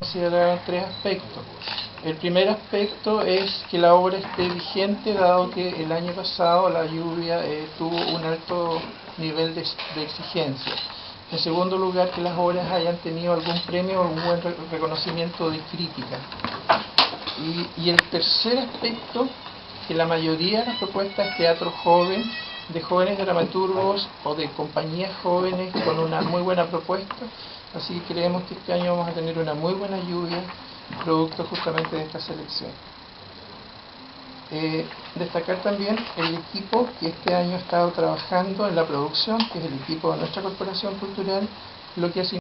considerar tres aspectos. El primer aspecto es que la obra esté vigente, dado que el año pasado la lluvia tuvo un alto nivel de exigencia. En segundo lugar, que las obras hayan tenido algún premio o algún buen reconocimiento de crítica. Y el tercer aspecto, que la mayoría de las propuestas es teatro joven, de jóvenes dramaturgos o de compañías jóvenes con una muy buena propuesta, así que creemos que este año vamos a tener una muy buena lluvia, producto justamente de esta selección. Destacar también el equipo que este año ha estado trabajando en la producción, que es el equipo de nuestra Corporación Cultural, lo que hace